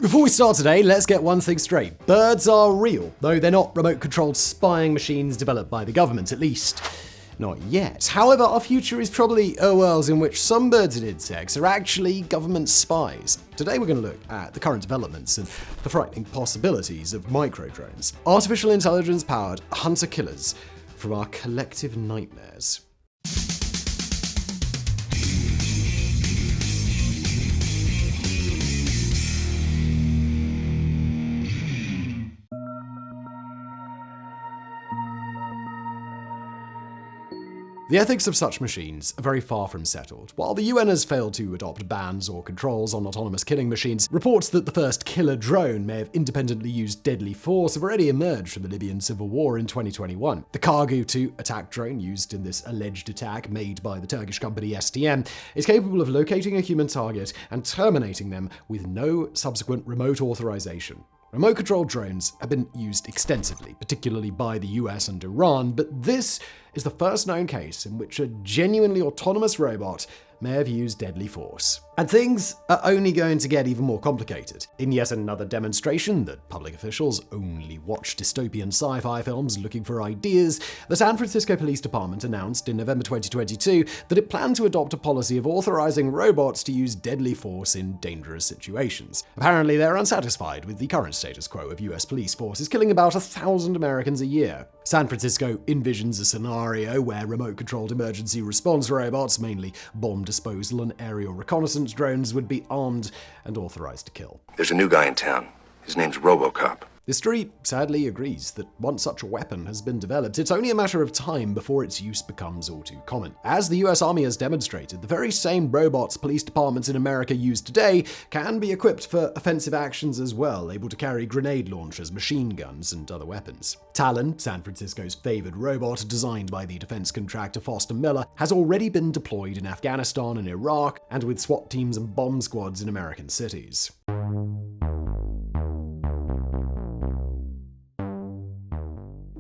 Before we start today, let's get one thing straight. Birds are real, though they're not remote-controlled spying machines developed by the government, at least not yet. However, our future is probably a world in which some birds and insects are actually government spies. Today we're going to look at the current developments and the frightening possibilities of microdrones, artificial intelligence-powered hunter-killers from our collective nightmares. The ethics of such machines are very far from settled. While the UN has failed to adopt bans or controls on autonomous killing machines, reports that the first killer drone may have independently used deadly force have already emerged from the Libyan civil war in 2021. The Cargo 2 attack drone used in this alleged attack, made by the Turkish company STM, is capable of locating a human target and terminating them with no subsequent remote authorization. Remote-controlled drones have been used extensively, particularly by the US and Iran, but this is the first known case in which a genuinely autonomous robot may have used deadly force. And things are only going to get even more complicated. In yet another demonstration that public officials only watch dystopian sci-fi films looking for ideas, the San Francisco Police Department announced in November 2022 that it planned to adopt a policy of authorizing robots to use deadly force in dangerous situations. Apparently, they're unsatisfied with the current status quo of US police forces killing about 1,000 Americans a year. San Francisco envisions a scenario where remote-controlled emergency response robots, mainly bomb disposal and aerial reconnaissance drones, would be armed and authorized to kill. There's a new guy in town. His name's RoboCop. History sadly agrees that once such a weapon has been developed, it's only a matter of time before its use becomes all too common. As the US Army has demonstrated, the very same robots police departments in America use today can be equipped for offensive actions as well, able to carry grenade launchers, machine guns, and other weapons. Talon, San Francisco's favored robot, designed by the defense contractor Foster Miller, has already been deployed in Afghanistan and Iraq, and with SWAT teams and bomb squads in American cities.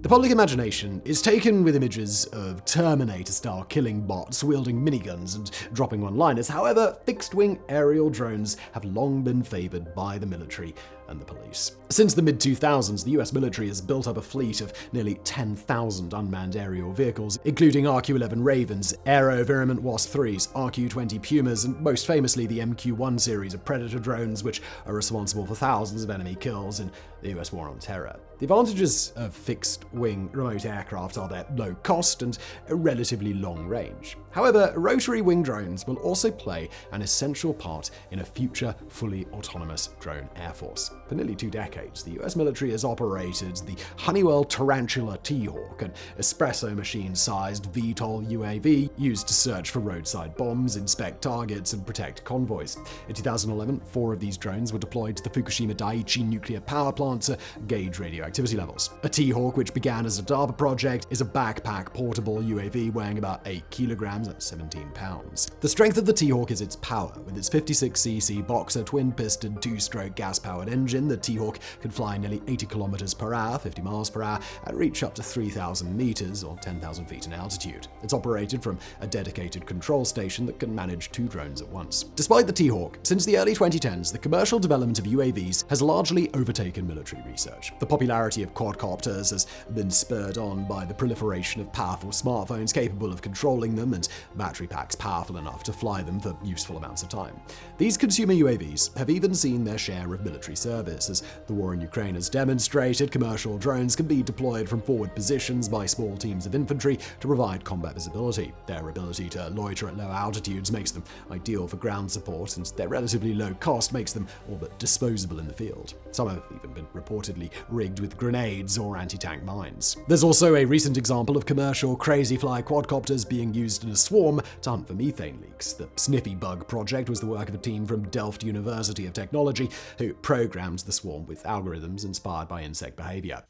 The public imagination is taken with images of Terminator-style killing bots wielding miniguns and dropping one-liners. However, fixed-wing aerial drones have long been favored by the military and the police. Since the mid-2000s, the US military has built up a fleet of nearly 10,000 unmanned aerial vehicles, including RQ-11 Ravens, Aero Virament Wasp-3s, RQ-20 Pumas, and most famously the MQ-1 series of Predator drones, which are responsible for thousands of enemy kills in the US War on Terror. The advantages of fixed-wing remote aircraft are their low cost and a relatively long range. However, rotary-wing drones will also play an essential part in a future fully autonomous drone air force. For nearly 2 decades, the US military has operated the Honeywell Tarantula T-Hawk, an espresso machine-sized VTOL UAV used to search for roadside bombs, inspect targets, and protect convoys. In 2011, 4 of these drones were deployed to the Fukushima Daiichi nuclear power plant to gauge radioactivity levels. A T-Hawk, which began as a DARPA project, is a backpack portable UAV weighing about 8 kilograms, that's 17 pounds. The strength of the T-Hawk is its power. With its 56cc Boxer twin-piston 2-stroke gas-powered engine, the T-Hawk can fly nearly 80 kilometers per hour, 50 miles per hour, and reach up to 3,000 meters or 10,000 feet in altitude. It's operated from a dedicated control station that can manage 2 drones at once. Despite the T-Hawk, since the early 2010s, the commercial development of UAVs has largely overtaken military research. The popularity of quadcopters has been spurred on by the proliferation of powerful smartphones capable of controlling them and battery packs powerful enough to fly them for useful amounts of time. These consumer UAVs have even seen their share of military service. As the war in Ukraine has demonstrated, commercial drones can be deployed from forward positions by small teams of infantry to provide combat visibility. Their ability to loiter at low altitudes makes them ideal for ground support, and their relatively low cost makes them all but disposable in the field. Some have even been reportedly rigged with grenades or anti-tank mines. There's also a recent example of commercial crazy-fly quadcopters being used in a swarm to hunt for methane leaks. The Sniffy Bug project was the work of a team from Delft University of Technology who programmed the swarm with algorithms inspired by insect behavior.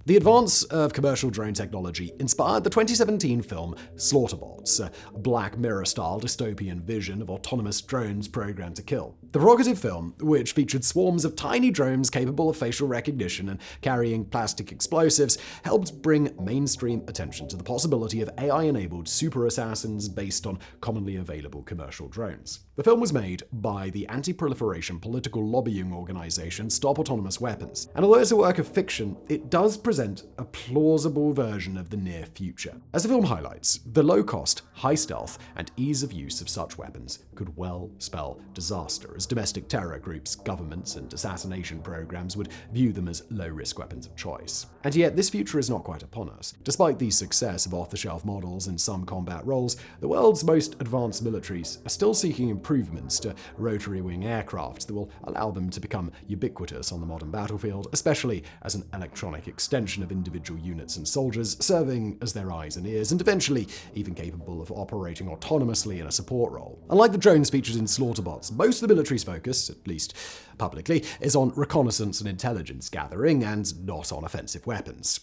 The advance of commercial drone technology inspired the 2017 film Slaughterbots, a Black Mirror-style dystopian vision of autonomous drones programmed to kill. The provocative film, which featured swarms of tiny drones capable of facial recognition and carrying plastic explosives, helped bring mainstream attention to the possibility of AI-enabled super assassins based on commonly available commercial drones. The film was made by the anti-proliferation political lobbying organization Stop Autonomous Weapons, and although it's a work of fiction, it does present a plausible version of the near future. As the film highlights, the low cost, high stealth, and ease of use of such weapons could well spell disaster, as domestic terror groups, governments, and assassination programs would view them as low-risk weapons of choice. And yet, this future is not quite upon us. Despite the success of off-the-shelf models in some combat roles, the world's most advanced militaries are still seeking improvements to rotary-wing aircraft that will allow them to become ubiquitous on the modern battlefield, especially as an electronic extension of individual units and soldiers, serving as their eyes and ears, and eventually even capable of operating autonomously in a support role. Unlike the drones featured in Slaughterbots, most of the military's focus, at least publicly, is on reconnaissance and intelligence gathering, and not on offensive weapons.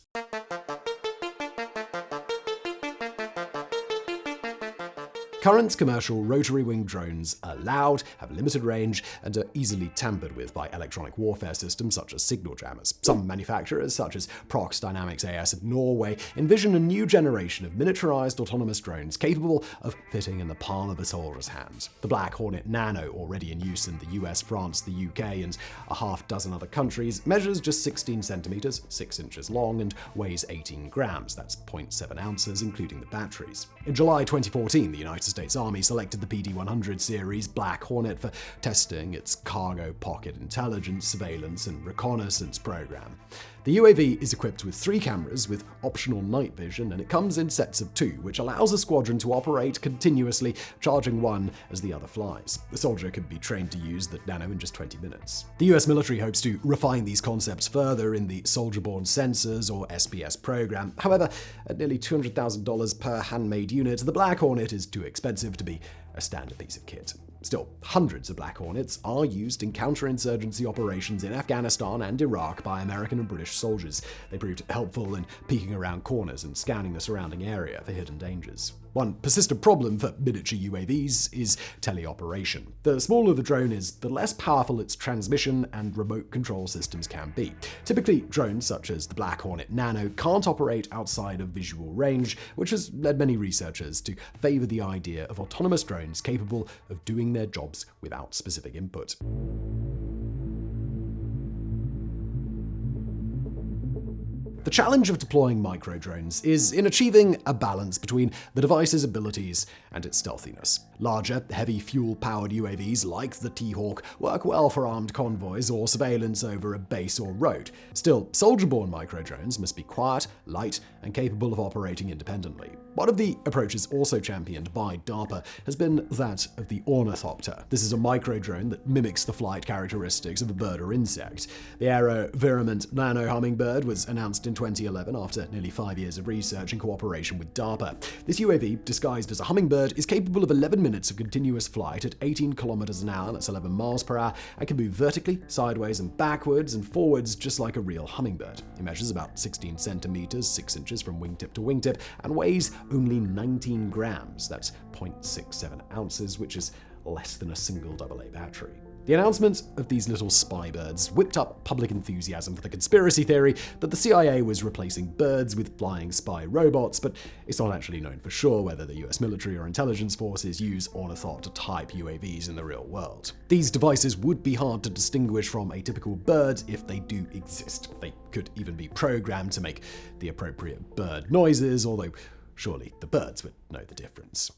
Current commercial rotary-wing drones are loud, have limited range, and are easily tampered with by electronic warfare systems such as signal jammers. Some manufacturers, such as Prox Dynamics AS of Norway, envision a new generation of miniaturized autonomous drones capable of fitting in the palm of a soldier's hand. The Black Hornet Nano, already in use in the US, France, the UK, and a half dozen other countries, measures just 16 centimeters, 6 inches long, and weighs 18 grams, that's 0.7 ounces, including the batteries. In July 2014, the United States Army selected the PD-100 series Black Hornet for testing its cargo pocket intelligence, surveillance, and reconnaissance program. The UAV is equipped with 3 cameras with optional night vision, and it comes in sets of 2, which allows a squadron to operate continuously, charging one as the other flies. The soldier can be trained to use the Nano in just 20 minutes. The US military hopes to refine these concepts further in the soldier-borne sensors, or SPS program. However, at nearly $200,000 per handmade unit, the Black Hornet is too expensive to be a standard piece of kit. Still, hundreds of Black Hornets are used in counterinsurgency operations in Afghanistan and Iraq by American and British soldiers. They proved helpful in peeking around corners and scanning the surrounding area for hidden dangers. One persistent problem for miniature UAVs is teleoperation. The smaller the drone is, the less powerful its transmission and remote control systems can be. Typically, drones such as the Black Hornet Nano can't operate outside of visual range, which has led many researchers to favor the idea of autonomous drones capable of doing their jobs without specific input. The challenge of deploying microdrones is in achieving a balance between the device's abilities and its stealthiness. Larger, heavy fuel-powered UAVs like the T-Hawk work well for armed convoys or surveillance over a base or road. Still, soldier-borne microdrones must be quiet, light, and capable of operating independently. One of the approaches also championed by DARPA has been that of the ornithopter. This is a microdrone that mimics the flight characteristics of a bird or insect. The aerovirulent nano hummingbird was announced in 2011 after nearly 5 years of research in cooperation with DARPA. This UAV, disguised as a hummingbird, is capable of 11 minutes of continuous flight at 18 kilometers an hour, that's 11 miles per hour, and can move vertically, sideways, and backwards and forwards just like a real hummingbird. It measures about 16 centimeters, 6 inches from wingtip to wingtip, and weighs only 19 grams, that's 0.67 ounces, which is less than a single AA battery. The announcement of these little spy birds whipped up public enthusiasm for the conspiracy theory that the CIA was replacing birds with flying spy robots, but it's not actually known for sure whether the US military or intelligence forces use ornithopter-type UAVs in the real world. These devices would be hard to distinguish from a typical bird if they do exist. They could even be programmed to make the appropriate bird noises, although surely the birds would know the difference.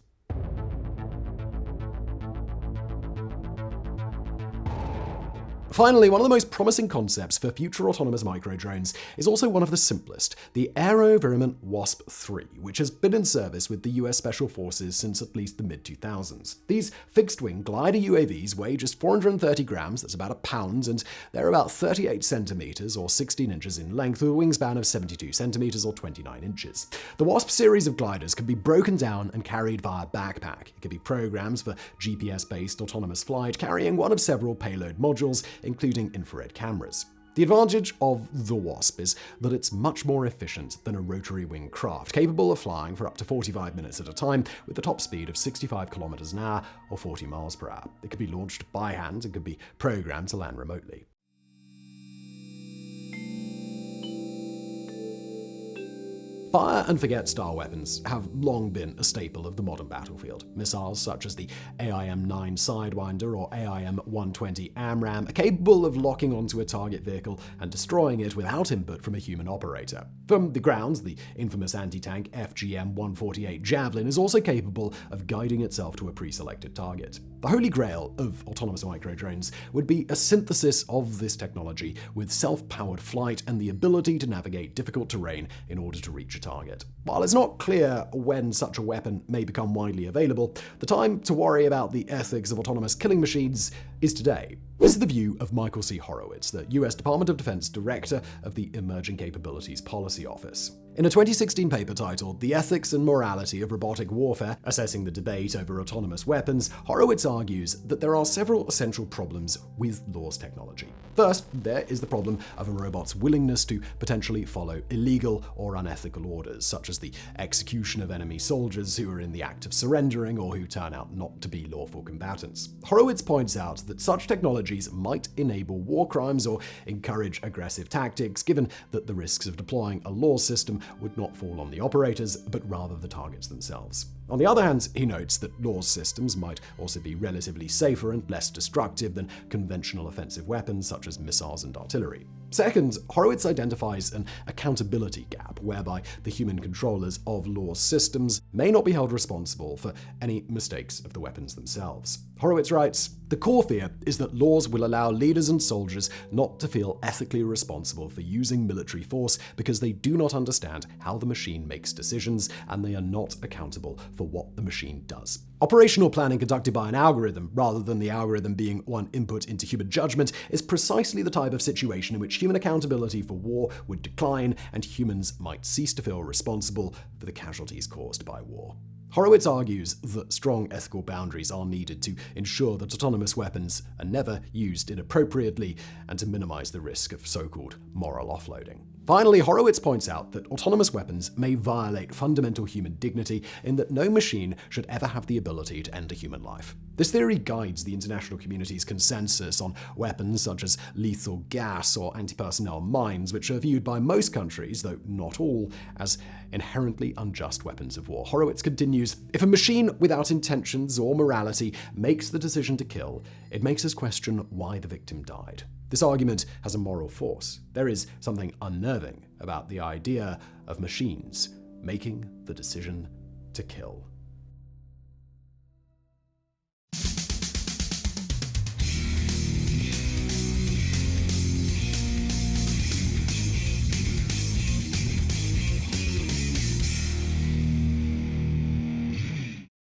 Finally, one of the most promising concepts for future autonomous microdrones is also one of the simplest, the aerovirulent WASP-3, which has been in service with the US Special Forces since at least the mid-2000s. These fixed-wing glider UAVs weigh just 430 grams, that's about a pound, and they're about 38 centimeters or 16 inches in length, with a wingspan of 72 centimeters or 29 inches. The WASP series of gliders can be broken down and carried via backpack. It can be programmed for GPS-based autonomous flight, carrying one of several payload modules, including infrared cameras. The advantage of the Wasp is that it's much more efficient than a rotary-wing craft, capable of flying for up to 45 minutes at a time with a top speed of 65 kilometers an hour or 40 miles per hour. It could be launched by hand and could be programmed to land remotely. Fire-and-forget-style weapons have long been a staple of the modern battlefield. Missiles such as the AIM-9 Sidewinder or AIM-120 AMRAAM are capable of locking onto a target vehicle and destroying it without input from a human operator. From the ground, the infamous anti-tank FGM-148 Javelin is also capable of guiding itself to a pre-selected target. The holy grail of autonomous microdrones would be a synthesis of this technology with self-powered flight and the ability to navigate difficult terrain in order to reach a target. While it's not clear when such a weapon may become widely available, the time to worry about the ethics of autonomous killing machines is today. This is the view of Michael C. Horowitz, the U.S. Department of Defense Director of the Emerging Capabilities Policy Office. In a 2016 paper titled The Ethics and Morality of Robotic Warfare, Assessing the Debate Over Autonomous Weapons, Horowitz argues that there are several essential problems with Law's technology. First, there is the problem of a robot's willingness to potentially follow illegal or unethical orders, such as the execution of enemy soldiers who are in the act of surrendering or who turn out not to be lawful combatants. Horowitz points out that such technologies might enable war crimes or encourage aggressive tactics, given that the risks of deploying a law system would not fall on the operators, but rather the targets themselves. On the other hand, he notes that law systems might also be relatively safer and less destructive than conventional offensive weapons such as missiles and artillery. Second, Horowitz identifies an accountability gap whereby the human controllers of law systems may not be held responsible for any mistakes of the weapons themselves. Horowitz writes, "The core fear is that laws will allow leaders and soldiers not to feel ethically responsible for using military force because they do not understand how the machine makes decisions and they are not accountable for what the machine does. Operational planning conducted by an algorithm, rather than the algorithm being one input into human judgment, is precisely the type of situation in which human accountability for war would decline and humans might cease to feel responsible for the casualties caused by war." Horowitz argues that strong ethical boundaries are needed to ensure that autonomous weapons are never used inappropriately and to minimize the risk of so-called moral offloading. Finally, Horowitz points out that autonomous weapons may violate fundamental human dignity in that no machine should ever have the ability to end a human life. This theory guides the international community's consensus on weapons such as lethal gas or anti-personnel mines, which are viewed by most countries, though not all, as inherently unjust weapons of war. Horowitz continues, "If a machine without intentions or morality makes the decision to kill, it makes us question why the victim died. This argument has a moral force. There is something unnerving about the idea of machines making the decision to kill."